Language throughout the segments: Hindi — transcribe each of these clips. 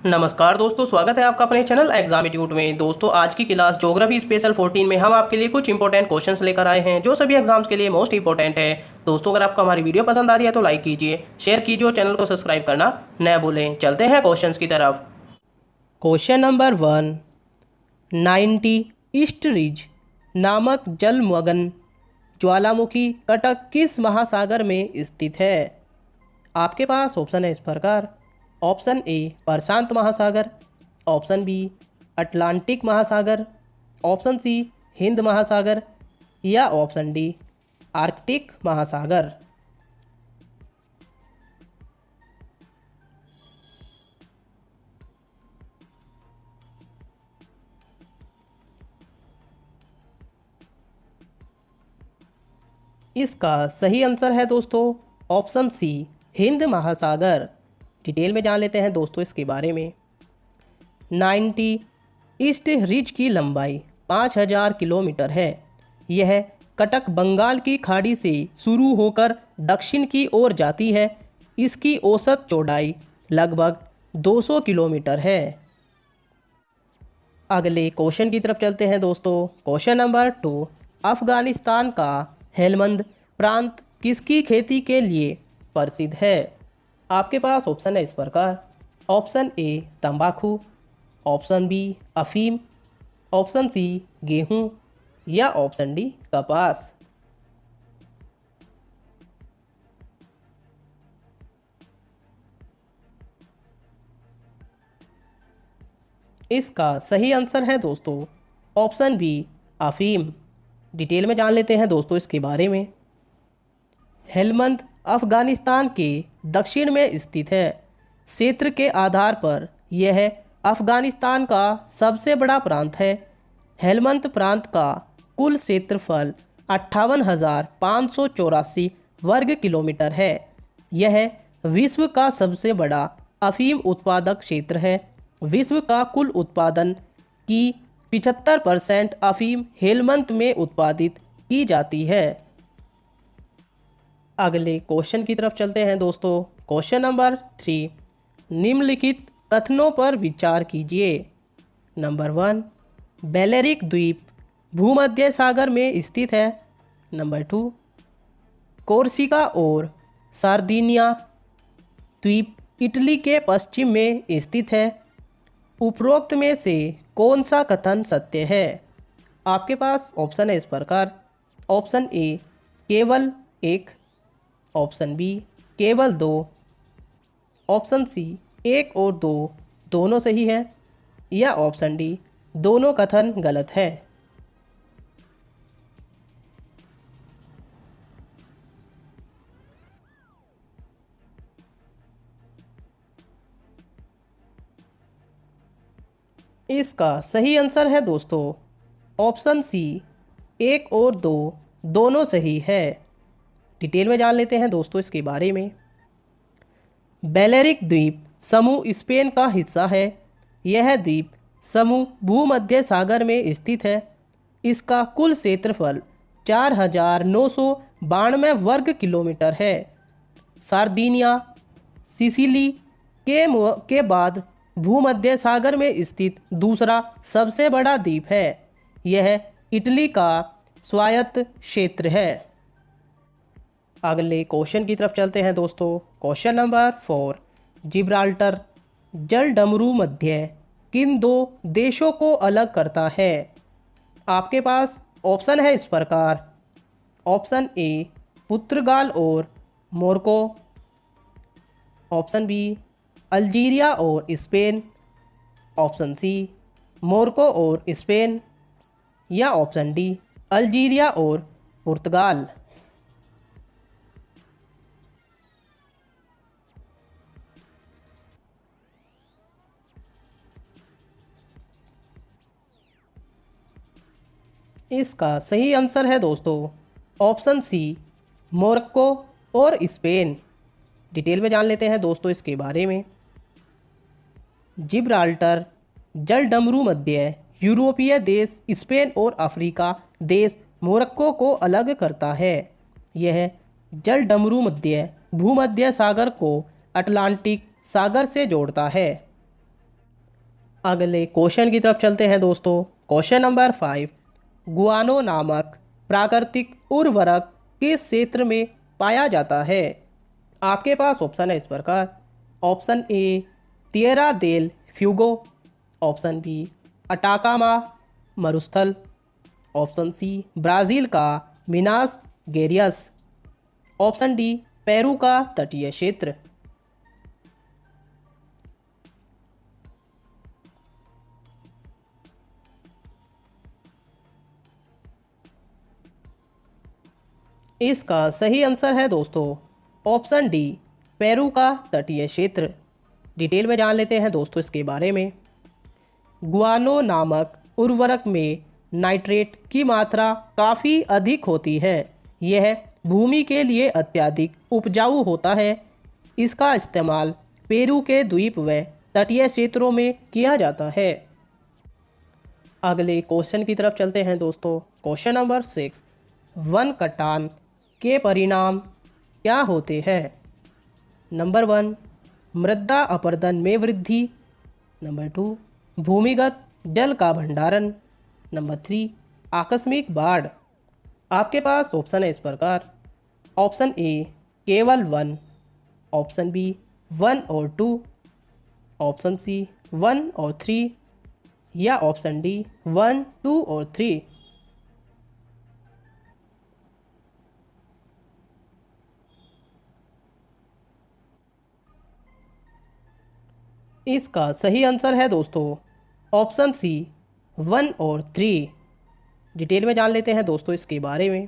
नमस्कार दोस्तों, स्वागत है आपका अपने चैनल एग्जामिट्यूट में। दोस्तों, आज की क्लास ज्योग्राफी स्पेशल 14 में हम आपके लिए कुछ इंपॉर्टेंट क्वेश्चंस लेकर आए हैं जो सभी एग्जाम्स के लिए मोस्ट इंपॉर्टेंट है। दोस्तों, अगर आपको हमारी वीडियो पसंद आ रही है तो लाइक कीजिए, शेयर कीजिए और चैनल को सब्सक्राइब करना न भूलें। चलते हैं क्वेश्चंस की तरफ। क्वेश्चन नंबर 1, 90 ईस्ट रिज नामक जलमग्न ज्वालामुखी कटक किस महासागर में स्थित है? आपके पास ऑप्शन है इस प्रकार। ऑप्शन ए प्रशांत महासागर, ऑप्शन बी अटलांटिक महासागर, ऑप्शन सी हिंद महासागर या ऑप्शन डी आर्कटिक महासागर। इसका सही आंसर है दोस्तों ऑप्शन सी हिंद महासागर। डिटेल में जान लेते हैं दोस्तों इसके बारे में। 90 ईस्ट रिज की लंबाई 5000 किलोमीटर है। यह कटक बंगाल की खाड़ी से शुरू होकर दक्षिण की ओर जाती है। इसकी औसत चौड़ाई लगभग 200 किलोमीटर है। अगले क्वेश्चन की तरफ चलते हैं दोस्तों। क्वेश्चन नंबर 2, अफगानिस्तान का हेलमंद प्रांत किसकी खेती के लिए प्रसिद्ध है? आपके पास ऑप्शन है इस प्रकार। ऑप्शन ए तंबाकू, ऑप्शन बी अफीम, ऑप्शन सी गेहूं या ऑप्शन डी कपास। इसका सही आंसर है दोस्तों ऑप्शन बी अफीम। डिटेल में जान लेते हैं दोस्तों इसके बारे में। हेलमंद अफगानिस्तान के दक्षिण में स्थित है। क्षेत्र के आधार पर यह अफगानिस्तान का सबसे बड़ा प्रांत है। हेलमंद प्रांत का कुल क्षेत्रफल 58,584 वर्ग किलोमीटर है। यह विश्व का सबसे बड़ा अफीम उत्पादक क्षेत्र है। विश्व का कुल उत्पादन की 75% अफीम हेलमंद में उत्पादित की जाती है। अगले क्वेश्चन की तरफ चलते हैं दोस्तों। क्वेश्चन नंबर 3, निम्नलिखित कथनों पर विचार कीजिए। नंबर 1, बेलेरिक द्वीप भूमध्य सागर में स्थित है। नंबर 2, कोर्सिका और सार्दिनिया द्वीप इटली के पश्चिम में स्थित है। उपरोक्त में से कौन सा कथन सत्य है? आपके पास ऑप्शन है इस प्रकार। ऑप्शन ए केवल एक, ऑप्शन बी केवल दो, ऑप्शन सी एक और दो दोनों सही है या ऑप्शन डी दोनों कथन गलत है। इसका सही आंसर है दोस्तों ऑप्शन सी एक और दो दोनों सही है। डिटेल में जान लेते हैं दोस्तों इसके बारे में। बेलेरिक द्वीप समूह स्पेन का हिस्सा है। यह द्वीप समूह भूमध्य सागर में स्थित है। इसका कुल क्षेत्रफल 4,992 वर्ग किलोमीटर है। सार्दिनिया सिसिली के बाद भूमध्य सागर में स्थित दूसरा सबसे बड़ा द्वीप है। यह इटली का स्वायत्त क्षेत्र है। अगले क्वेश्चन की तरफ चलते हैं दोस्तों। क्वेश्चन नंबर 4, जिब्राल्टर जलडमरू मध्य किन दो देशों को अलग करता है? आपके पास ऑप्शन है इस प्रकार। ऑप्शन ए पुर्तगाल और मोरक्को, ऑप्शन बी अल्जीरिया और स्पेन, ऑप्शन सी मोरक्को और स्पेन या ऑप्शन डी अल्जीरिया और पुर्तगाल। इसका सही आंसर है दोस्तों ऑप्शन सी मोरक्को और स्पेन। डिटेल में जान लेते हैं दोस्तों इसके बारे में। जिब्राल्टर जलडमरू मध्य यूरोपीय देश स्पेन और अफ्रीका देश मोरक्को को अलग करता है। यह जलडमरू मध्य भूमध्य सागर को अटलांटिक सागर से जोड़ता है। अगले क्वेश्चन की तरफ चलते हैं दोस्तों। क्वेश्चन नंबर 5, गुआनो नामक प्राकृतिक उर्वरक किस क्षेत्र में पाया जाता है? आपके पास ऑप्शन है इस प्रकार। ऑप्शन ए तिएरा देल फ्यूगो, ऑप्शन बी अटाकामा मरुस्थल, ऑप्शन सी ब्राज़ील का मिनास गेरियस, ऑप्शन डी पेरू का तटीय क्षेत्र। इसका सही आंसर है दोस्तों ऑप्शन डी पेरू का तटीय क्षेत्र। डिटेल में जान लेते हैं दोस्तों इसके बारे में। गुआनो नामक उर्वरक में नाइट्रेट की मात्रा काफ़ी अधिक होती है। यह भूमि के लिए अत्यधिक उपजाऊ होता है। इसका इस्तेमाल पेरू के द्वीप व तटीय क्षेत्रों में किया जाता है। अगले क्वेश्चन की तरफ चलते हैं दोस्तों। क्वेश्चन नंबर 6, वन कटान के परिणाम क्या होते हैं? नंबर 1, मृदा अपरदन में वृद्धि, नंबर 2, भूमिगत जल का भंडारण, नंबर 3, आकस्मिक बाढ़। आपके पास ऑप्शन है इस प्रकार। ऑप्शन ए केवल 1, ऑप्शन बी 1 और 2, ऑप्शन सी 1 और 3 या ऑप्शन डी 1, 2 और 3। इसका सही आंसर है दोस्तों ऑप्शन सी 1 और 3। डिटेल में जान लेते हैं दोस्तों इसके बारे में।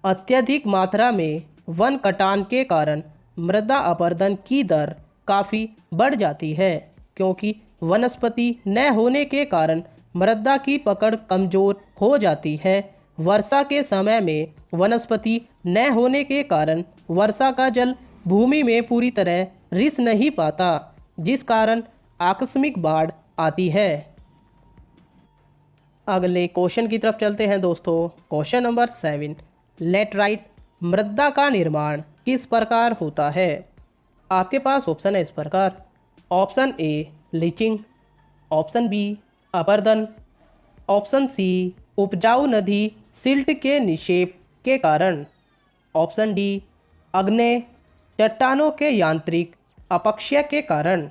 अत्यधिक मात्रा में वन कटान के कारण मृदा अपरदन की दर काफ़ी बढ़ जाती है, क्योंकि वनस्पति न होने के कारण मृदा की पकड़ कमज़ोर हो जाती है। वर्षा के समय में वनस्पति न होने के कारण वर्षा का जल भूमि में पूरी तरह रिस नहीं पाता, जिस कारण आकस्मिक बाढ़ आती है। अगले क्वेश्चन की तरफ चलते हैं दोस्तों। क्वेश्चन नंबर 7, लेटराइट मृदा का निर्माण किस प्रकार होता है? आपके पास ऑप्शन है इस प्रकार। Option A leaching, option B अपरदन, ऑप्शन सी उपजाऊ नदी सिल्ट के निक्षेप के कारण, ऑप्शन डी अग्नेय चट्टानों के यांत्रिक अपक्षय के कारण।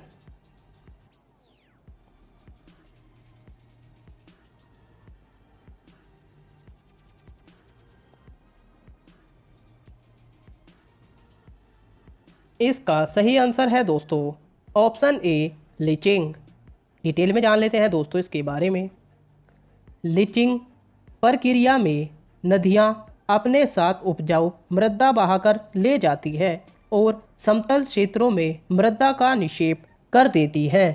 इसका सही आंसर है दोस्तों ऑप्शन ए लीचिंग। डिटेल में जान लेते हैं दोस्तों इसके बारे में। लीचिंग प्रक्रिया में नदियाँ अपने साथ उपजाऊ मृदा बहाकर ले जाती है और समतल क्षेत्रों में मृदा का निक्षेप कर देती है।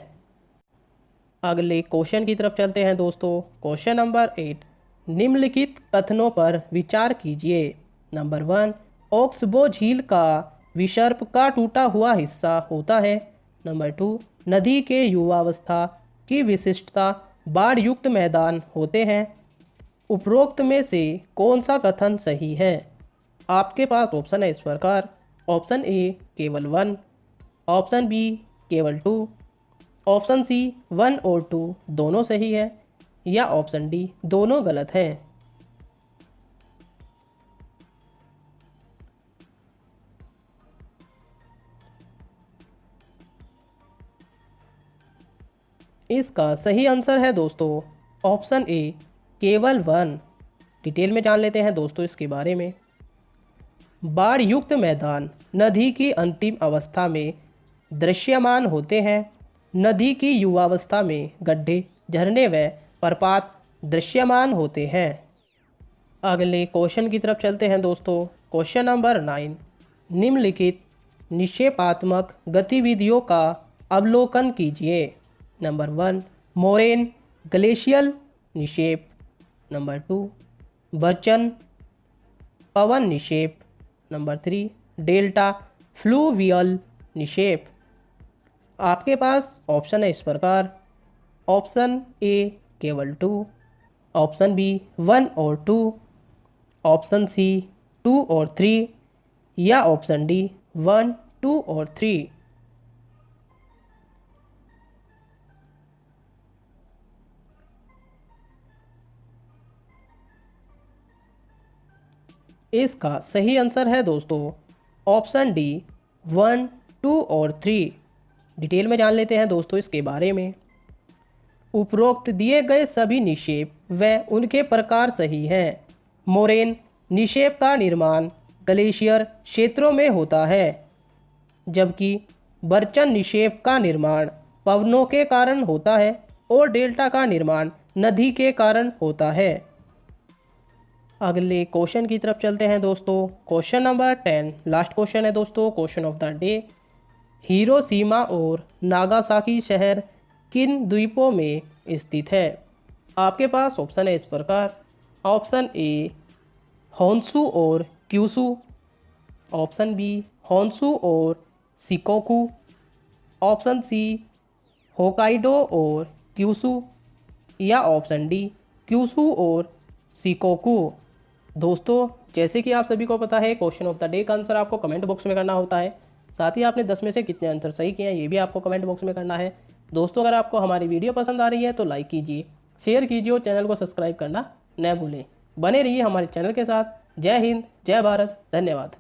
अगले क्वेश्चन की तरफ चलते हैं दोस्तों। क्वेश्चन नंबर 8, निम्नलिखित कथनों पर विचार कीजिए। नंबर 1, ओक्सबो झील का विसर्प का टूटा हुआ हिस्सा होता है। नंबर 2, नदी के युवावस्था की विशिष्टता बाढ़ युक्त मैदान होते हैं। उपरोक्त में से कौन सा कथन सही है? आपके पास ऑप्शन है इस प्रकार। ऑप्शन ए केवल 1, ऑप्शन बी केवल 2, ऑप्शन सी 1 और 2 दोनों सही है या ऑप्शन डी दोनों गलत है। इसका सही आंसर है दोस्तों ऑप्शन ए केवल 1। डिटेल में जान लेते हैं दोस्तों इसके बारे में। बाढ़ युक्त मैदान नदी की अंतिम अवस्था में दृश्यमान होते हैं। नदी की युवावस्था में गड्ढे, झरने व प्रपात दृश्यमान होते हैं। अगले क्वेश्चन की तरफ चलते हैं दोस्तों। क्वेश्चन नंबर 9, निम्नलिखित निक्षेपात्मक गतिविधियों का अवलोकन कीजिए। नंबर 1, मोरेन ग्लेशियल निक्षेप, नंबर 2 बर्चन पवन निक्षेप, नंबर 3 डेल्टा फ्लूवियल निक्षेप। आपके पास ऑप्शन है इस प्रकार। ऑप्शन ए केवल 2, ऑप्शन बी 1 और 2, ऑप्शन सी 2 और 3 या ऑप्शन डी 1, 2 और 3। इसका सही आंसर है दोस्तों ऑप्शन डी 1, 2 और 3। डिटेल में जान लेते हैं दोस्तों इसके बारे में। उपरोक्त दिए गए सभी निक्षेप व उनके प्रकार सही हैं। मोरेन निक्षेप का निर्माण ग्लेशियर क्षेत्रों में होता है, जबकि बर्चन निक्षेप का निर्माण पवनों के कारण होता है और डेल्टा का निर्माण नदी के कारण होता है। अगले क्वेश्चन की तरफ चलते हैं दोस्तों। क्वेश्चन नंबर 10 लास्ट क्वेश्चन है दोस्तों, question of the day. Hiroshima और नागासाकी शहर किन द्वीपों में स्थित है? आपके पास ऑप्शन है इस प्रकार। ऑप्शन ए होन्शु और क्यूशु, ऑप्शन बी होन्शु और शिकोकू, ऑप्शन सी होकाइडो और क्यूशु, या ऑप्शन डी क्यूशु और शिकोकू। दोस्तों जैसे कि आप सभी को पता है क्वेश्चन ऑफ द डे का आंसर आपको कमेंट बॉक्स में करना होता है। साथ ही आपने 10 में से कितने आंसर सही किए हैं ये भी आपको कमेंट बॉक्स में करना है। दोस्तों अगर आपको हमारी वीडियो पसंद आ रही है तो लाइक कीजिए, शेयर कीजिए और चैनल को सब्सक्राइब करना न भूलें। बने रहिए हमारे चैनल के साथ। जय हिंद, जय भारत, धन्यवाद।